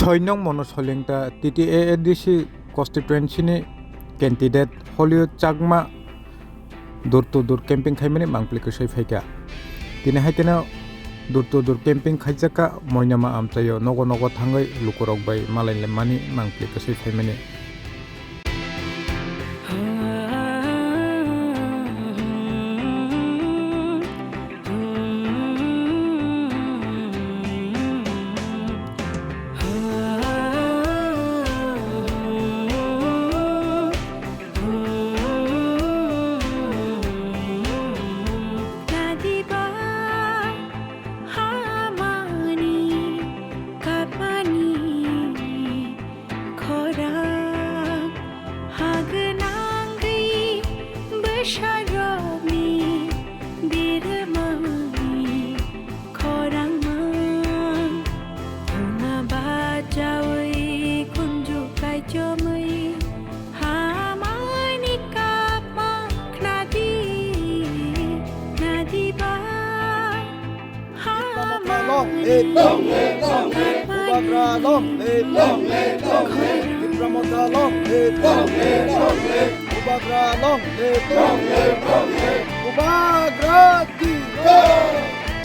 Choinong monosolingta TTAADC constituency ni candidate holio chakma dur to dur camping khaimani mangpli kusai phaika tini haitena dur to dur camping khaijaka moinama amchayo nogo nogo thangai lukorok bai malai mani mangpli kusai phaimani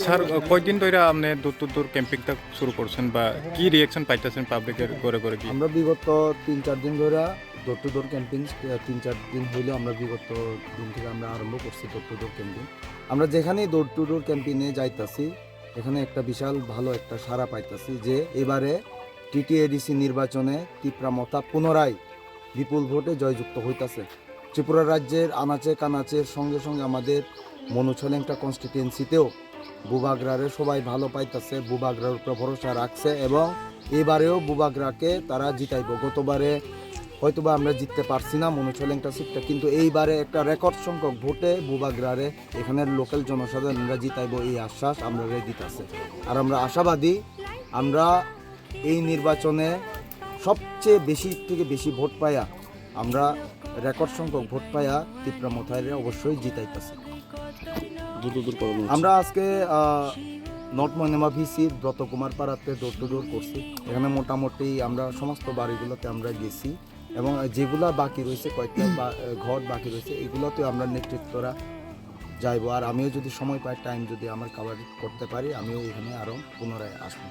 sir কয়দিন ধরে আপনি দূর দূর ক্যাম্পিংটা শুরু করছেন বা কি reaction পাইতেছেন পাবলিকের করে করে কি আমরা বিগত 3-4 দিন ধরে দূর টু দূর ক্যাম্পিং 3-4 দিন হইলেও আমরা বিগত দিন থেকে আমরা আরম্ভ করছি দূর টু দূর ক্যাম্পিং। আমরা যেখানেই দূর টু দূর ক্যাম্পিংয়ে যাইতাছি এখানে একটা বিশাল ভালো একটা সাড়া পাইতাছি যে এবারে টিটিএডিসি নির্বাচনে তিপ্রামতা পুনরায় বিপুল ভোটে জয়যুক্ত হইতাছে। ত্রিপুরা রাজ্যের আনাচে কানাচের সঙ্গে সঙ্গে আমাদের মনুছলেংটা কনস্টিটিউয়েন্সিতেও বুবাগ্রারে সবাই ভালো পাইতেছে, বুবাগ্রার উপর ভরসা রাখছে এবং এবারেও বুবাগ্রাকে তারা জিতাইব। গতবারে হয়তোবা আমরা জিততে পারছি না মনুছলেংটা সিটটা, কিন্তু এইবারে একটা রেকর্ড সংখ্যক ভোটে বুবাগ্রারে এখানের লোকাল জনসাধারণরা জিতাইব এই আশ্বাস আমরা দিতেছে। আর আমরা আশাবাদী আমরা এই নির্বাচনে সবচেয়ে বেশি থেকে বেশি ভোট পাইয়া আমরা রেকর্ড সংখ্যক ভোট পাইয়া তিপ্রামথারে অবশ্যই জিতাইতেছি। আমরা আজকে নর্থ ময়নামা ভিসি ব্রতকুমার পাড়াতে ডোর টু ডোর করছি। এখানে মোটামুটি আমরা সমস্ত বাড়িগুলোতে আমরা গেছি এবং যেগুলা বাকি রয়েছে কয়েকটা ঘর বাকি রয়েছে এগুলোতে আমরা নেতৃত্বরা যাইব। আর আমিও যদি সময় পাই টাইম যদি আমার কভার করতে পারি আমিও এখানে আরও পুনরায় আসবো।